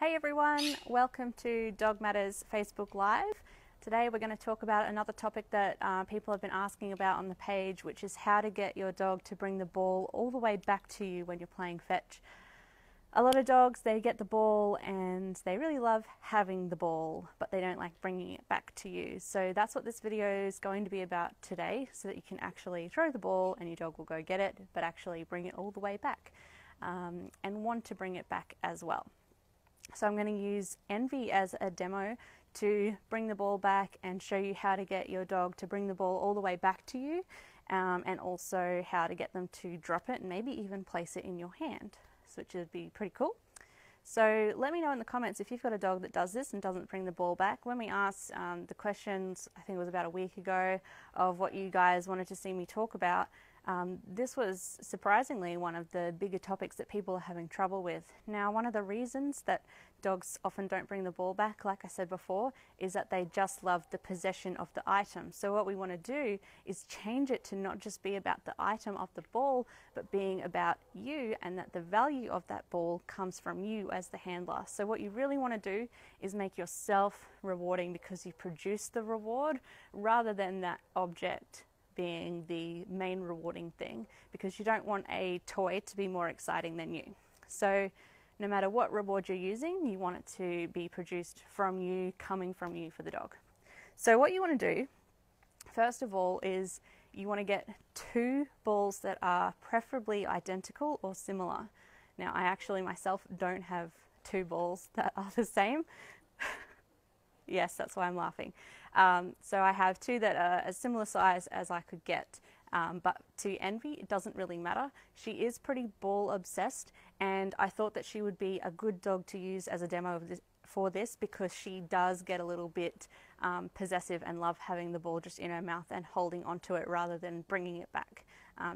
Hey everyone, welcome to Dog Matters Facebook Live. Today we're going to talk about another topic that people have been asking about on the page, which is how to get your dog to bring the ball all the way back to you when you're playing fetch. A lot of dogs, they get the ball and they really love having the ball, but they don't like bringing it back to you. So that's what this video is going to be about today, so that you can actually throw the ball and your dog will go get it, but actually bring it all the way back and want to bring it back as well. So I'm going to use Envy as a demo to bring the ball back and show you how to get your dog to bring the ball all the way back to you, and also how to get them to drop it and maybe even place it in your hand, which would be pretty cool. So let me know in the comments if you've got a dog that does this and doesn't bring the ball back. When we asked the questions, I think it was about a week ago, of what you guys wanted to see me talk about, this was surprisingly one of the bigger topics that people are having trouble with. Now, one of the reasons that dogs often don't bring the ball back, like I said before, is that they just love the possession of the item. So what we want to do is change it to not just be about the item of the ball, but being about you, and that the value of that ball comes from you as the handler. So what you really want to do is make yourself rewarding because you produce the reward, rather than that object being the main rewarding thing, because you don't want a toy to be more exciting than you. So no matter what reward you're using, you want it to be produced from you, coming from you for the dog. So what you want to do, first of all, is you want to get two balls that are preferably identical or similar. Now, I actually myself don't have two balls that are the same. Yes, that's why I'm laughing. So I have two that are a similar size as I could get. But to Envy, it doesn't really matter. She is pretty ball obsessed, and I thought that she would be a good dog to use as a demo of for this, because she does get a little bit possessive and love having the ball just in her mouth and holding onto it rather than bringing it back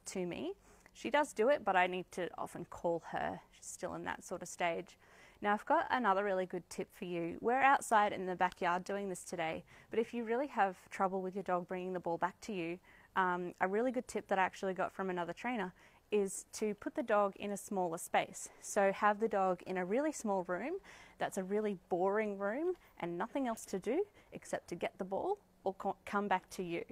to me. She does do it, but I need to often call her. She's still in that sort of stage. Now, I've got another really good tip for you. We're outside in the backyard doing this today, but if you really have trouble with your dog bringing the ball back to you, a really good tip that I actually got from another trainer is to put the dog in a smaller space. So have the dog in a really small room that's a really boring room and nothing else to do except to get the ball or come back to you.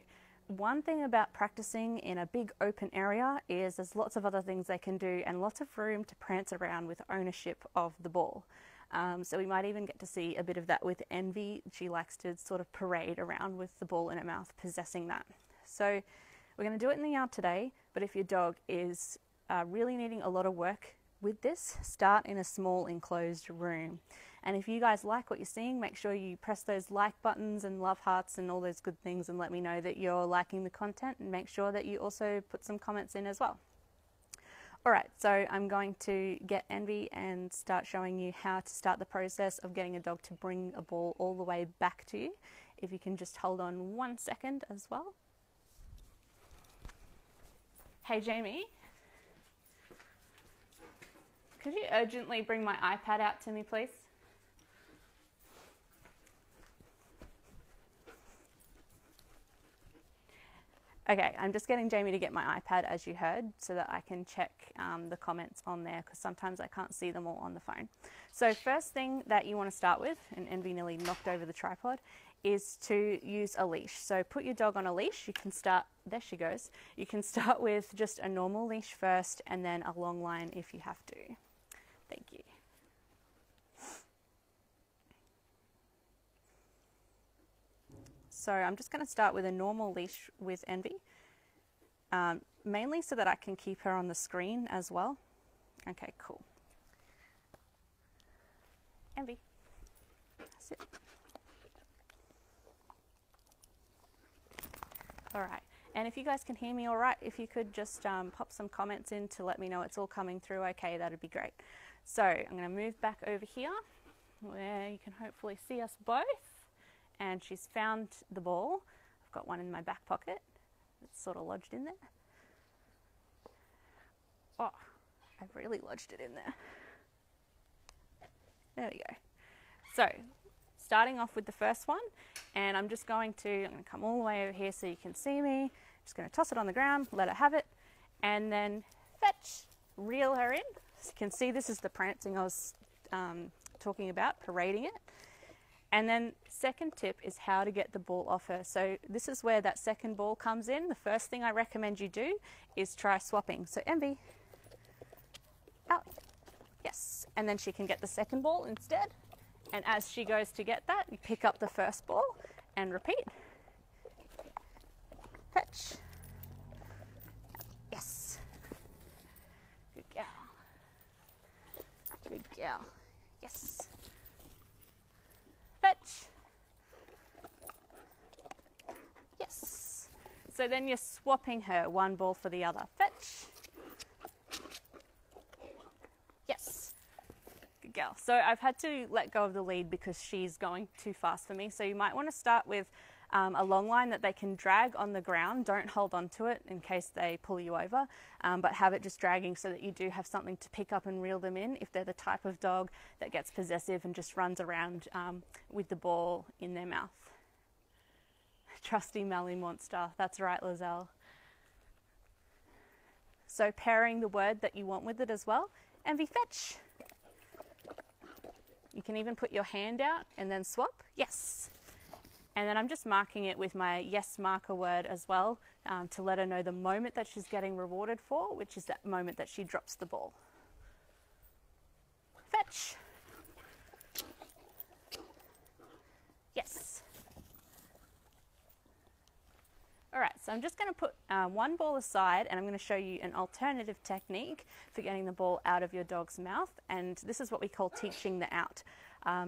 One thing about practicing in a big open area is there's lots of other things they can do and lots of room to prance around with ownership of the ball. So we might even get to see a bit of that with Envy. She likes to sort of parade around with the ball in her mouth, possessing that. So we're going to do it in the yard today, but if your dog is really needing a lot of work with this, start in a small enclosed room. And if you guys like what you're seeing, make sure you press those like buttons and love hearts and all those good things and let me know that you're liking the content, and make sure that you also put some comments in as well. Alright, so I'm going to get Envy and start showing you how to start the process of getting a dog to bring a ball all the way back to you. If you can just hold on 1 second as well. Hey Jamie, could you urgently bring my iPad out to me, please? Okay, I'm just getting Jamie to get my iPad, as you heard, so that I can check the comments on there, because sometimes I can't see them all on the phone. So first thing that you want to start with, and Envy nearly knocked over the tripod, is to use a leash. So put your dog on a leash. You can start, there she goes. You can start with just a normal leash first, and then a long line if you have to. Thank you. So I'm just going to start with a normal leash with Envy, mainly so that I can keep her on the screen as well. Okay, cool. Envy, sit. All right, and if you guys can hear me all right, if you could just pop some comments in to let me know it's all coming through okay, that'd be great. So I'm going to move back over here where you can hopefully see us both. And she's found the ball. I've got one in my back pocket. It's sort of lodged in there. Oh, I've really lodged it in there. There we go. So, starting off with the first one, and I'm going to come all the way over here so you can see me. Just going to toss it on the ground, let her have it, and then fetch, reel her in. As you can see, this is the prancing I was talking about, parading it. And then second tip is how to get the ball off her. So this is where that second ball comes in. The first thing I recommend you do is try swapping. So Envy, out, yes. And then she can get the second ball instead. And as she goes to get that, you pick up the first ball and repeat. Fetch. Yes. Good girl. Good girl. Yes. Fetch. Yes. So then you're swapping her one ball for the other. Fetch. Yes. Good girl. So I've had to let go of the lead because she's going too fast for me. So you might want to start with a long line that they can drag on the ground. Don't hold on to it in case they pull you over, but have it just dragging so that you do have something to pick up and reel them in if they're the type of dog that gets possessive and just runs around with the ball in their mouth. Trusty Mallee monster. That's right, Lizelle. So pairing the word that you want with it as well. Envy, fetch. You can even put your hand out and then swap. Yes. And then I'm just marking it with my yes marker word as well to let her know the moment that she's getting rewarded for, which is that moment that she drops the ball. Fetch. Yes. All right, so I'm just going to put one ball aside and I'm going to show you an alternative technique for getting the ball out of your dog's mouth. And this is what we call teaching the out.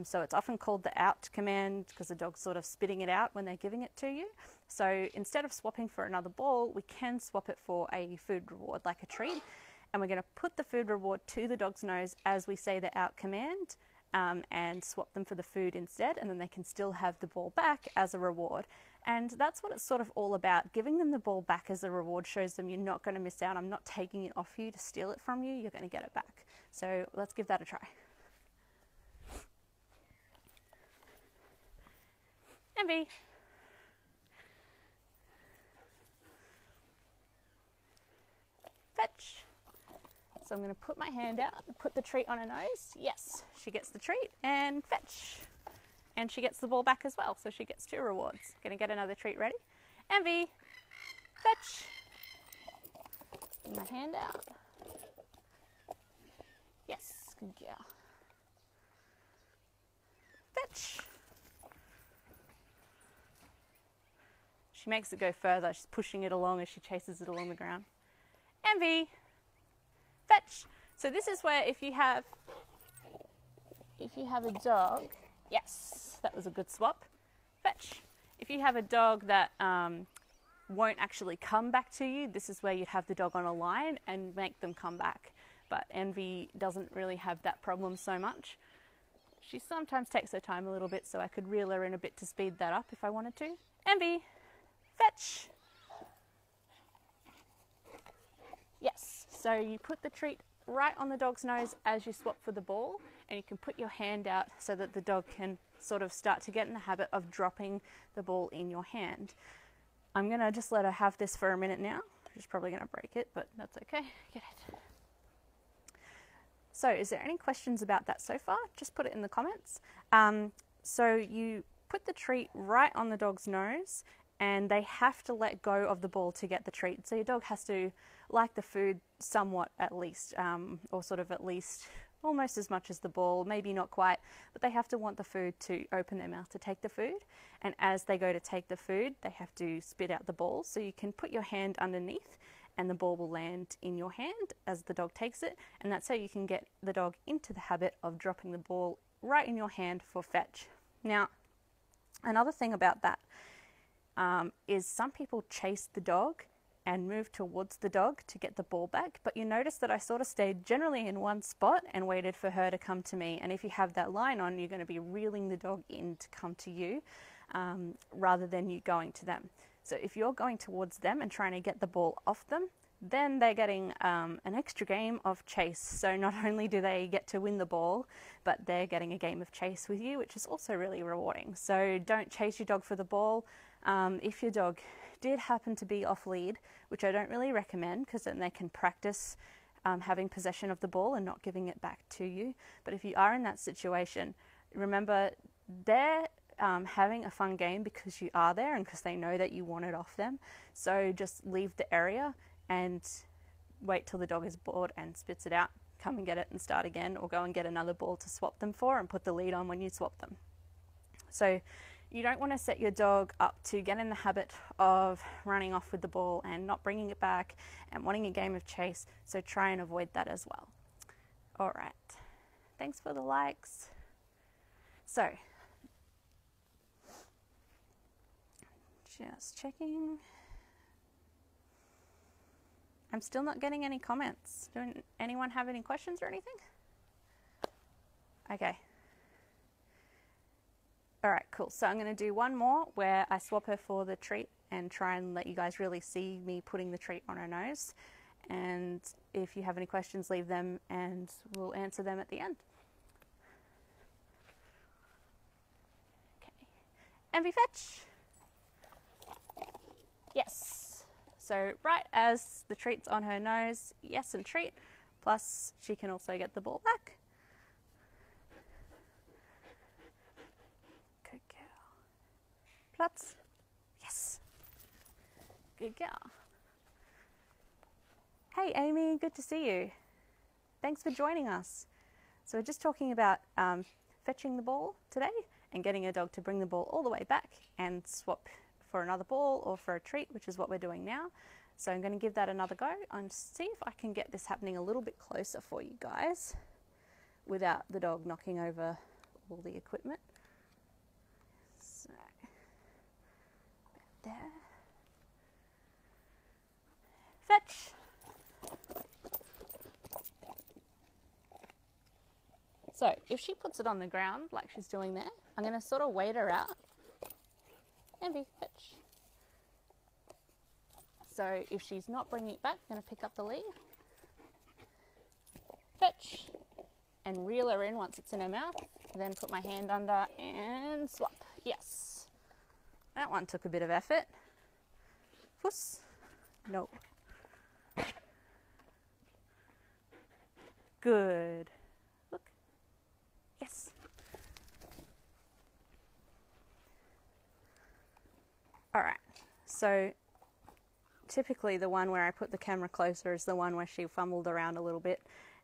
So it's often called the out command because the dog's sort of spitting it out when they're giving it to you. So instead of swapping for another ball, we can swap it for a food reward, like a treat. And we're going to put the food reward to the dog's nose as we say the out command and swap them for the food instead. And then they can still have the ball back as a reward. And that's what it's sort of all about. Giving them the ball back as a reward shows them you're not going to miss out. I'm not taking it off you to steal it from you. You're going to get it back. So let's give that a try. Envy. Fetch. So I'm going to put my hand out and put the treat on her nose. Yes, she gets the treat and fetch. And she gets the ball back as well, so she gets 2 rewards. Going to get another treat ready. Envy. Fetch. Put my hand out. Yes, good girl. Fetch. She makes it go further. She's pushing it along as she chases it along the ground. Envy. Fetch. So this is where if you have a dog, yes, that was a good swap. Fetch. If you have a dog that won't actually come back to you, this is where you'd have the dog on a line and make them come back. But Envy doesn't really have that problem so much. She sometimes takes her time a little bit, so I could reel her in a bit to speed that up if I wanted to. Envy. Fetch. Yes, so you put the treat right on the dog's nose as you swap for the ball, and you can put your hand out so that the dog can sort of start to get in the habit of dropping the ball in your hand. I'm going to just let her have this for a minute now. She's probably going to break it, but that's okay. Get it. So is there any questions about that so far? Just put it in the comments. So you put the treat right on the dog's nose, and they have to let go of the ball to get the treat. So your dog has to like the food somewhat at least, or sort of at least almost as much as the ball, maybe not quite, but they have to want the food to open their mouth to take the food. And as they go to take the food, they have to spit out the ball. So you can put your hand underneath and the ball will land in your hand as the dog takes it. And that's how you can get the dog into the habit of dropping the ball right in your hand for fetch. Now, another thing about that is some people chase the dog and move towards the dog to get the ball back, but you notice that I sort of stayed generally in one spot and waited for her to come to me. And if you have that line on, you're going to be reeling the dog in to come to you rather than you going to them. So if you're going towards them and trying to get the ball off them, then they're getting an extra game of chase. So not only do they get to win the ball, but they're getting a game of chase with you, which is also really rewarding. So don't chase your dog for the ball. If your dog did happen to be off lead, which I don't really recommend because then they can practice having possession of the ball and not giving it back to you. But if you are in that situation, remember they're having a fun game because you are there and because they know that you want it off them. So just leave the area and wait till the dog is bored and spits it out. Come and get it and start again, or go and get another ball to swap them for and put the lead on when you swap them. So you don't want to set your dog up to get in the habit of running off with the ball and not bringing it back and wanting a game of chase, so try and avoid that as well. All right, thanks for the likes. So, just checking. I'm still not getting any comments. Does anyone have any questions or anything? Okay. All right, cool. So I'm going to do one more where I swap her for the treat and try and let you guys really see me putting the treat on her nose. And if you have any questions, leave them and we'll answer them at the end. Okay. Envy fetch. Yes. So right as the treat's on her nose, yes and treat. Plus she can also get the ball back. Platz. Yes. Good girl. Hey Amy, good to see you. Thanks for joining us. So we're just talking about fetching the ball today and getting a dog to bring the ball all the way back and swap for another ball or for a treat, which is what we're doing now. So I'm going to give that another go and see if I can get this happening a little bit closer for you guys without the dog knocking over all the equipment. There. Fetch. So if she puts it on the ground like she's doing there, I'm going to sort of wait her out. Envy, fetch. So if she's not bringing it back, I'm going to pick up the lead. Fetch. And reel her in once it's in her mouth. Then put my hand under and swap. Yes. That one took a bit of effort. Fuss. No. Good. Look. Yes. All right. So typically the one where I put the camera closer is the one where she fumbled around a little bit,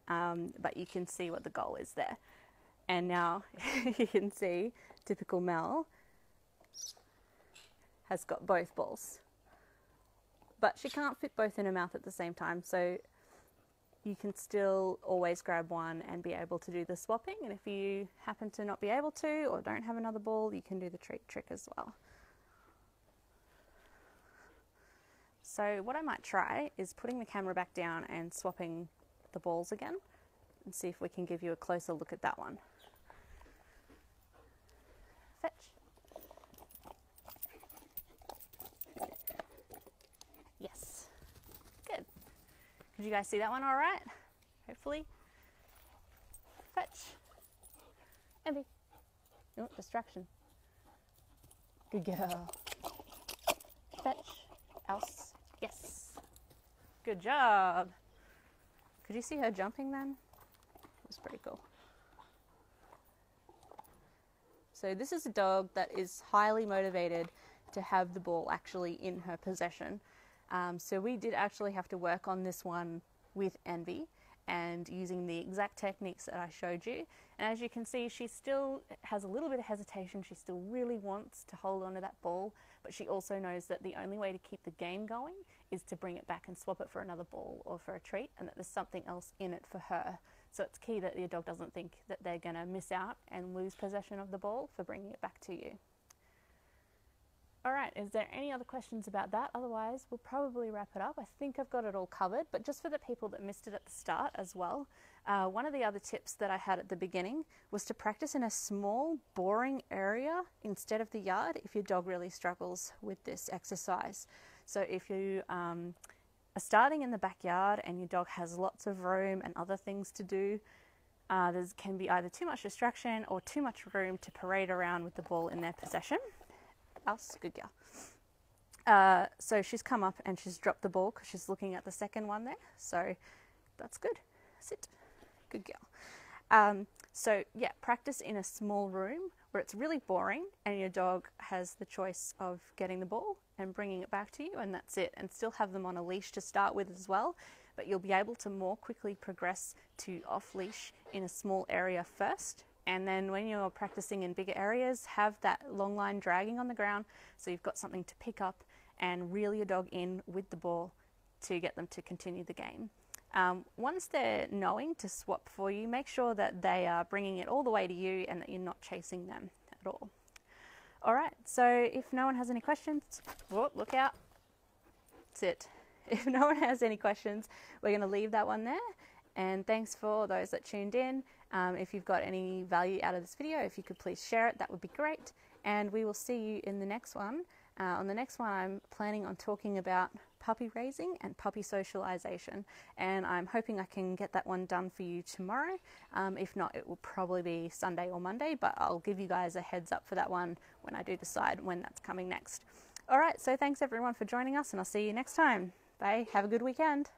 but you can see what the goal is there. And now you can see typical Mel has got both balls, but she can't fit both in her mouth at the same time, so you can still always grab one and be able to do the swapping. And if you happen to not be able to or don't have another ball, you can do the treat trick as well. So what I might try is putting the camera back down and swapping the balls again and see if we can give you a closer look at that one. Fetch. Yes. Good. Did you guys see that one all right? Hopefully. Fetch. Envy. Oh, distraction. Good girl. Fetch. Else. Yes. Good job. Could you see her jumping then? It was pretty cool. So this is a dog that is highly motivated to have the ball actually in her possession. So we did actually have to work on this one with Envy and using the exact techniques that I showed you. And as you can see, she still has a little bit of hesitation. She still really wants to hold on to that ball, but she also knows that the only way to keep the game going is to bring it back and swap it for another ball or for a treat, and that there's something else in it for her. So it's key that your dog doesn't think that they're going to miss out and lose possession of the ball for bringing it back to you. All right, is there any other questions about that? Otherwise, we'll probably wrap it up. I think I've got it all covered, but just for the people that missed it at the start as well, one of the other tips that I had at the beginning was to practice in a small, boring area instead of the yard if your dog really struggles with this exercise. So if you are starting in the backyard and your dog has lots of room and other things to do, there can be either too much distraction or too much room to parade around with the ball in their possession. Else, good girl. So she's come up and she's dropped the ball because she's looking at the second one there. So That's good. Sit. Good girl. So yeah, practice in a small room where it's really boring and your dog has the choice of getting the ball and bringing it back to you, and that's it. And still have them on a leash to start with as well, but you'll be able to more quickly progress to off leash in a small area first. And then when you're practicing in bigger areas, have that long line dragging on the ground so you've got something to pick up and reel your dog in with the ball to get them to continue the game. Once they're knowing to swap for you, make sure that they are bringing it all the way to you and that you're not chasing them at all. Alright, so if no one has any questions, whoa, look out, sit. If no one has any questions, we're going to leave that one there. And thanks for those that tuned in. If you've got any value out of this video, if you could please share it, that would be great. And we will see you in the next one. On the next one, I'm planning on talking about puppy raising and puppy socialization, and I'm hoping I can get that one done for you tomorrow. If not, it will probably be Sunday or Monday, but I'll give you guys a heads up for that one when I do decide when that's coming next. Alright, so thanks everyone for joining us, and I'll see you next time. Bye, have a good weekend.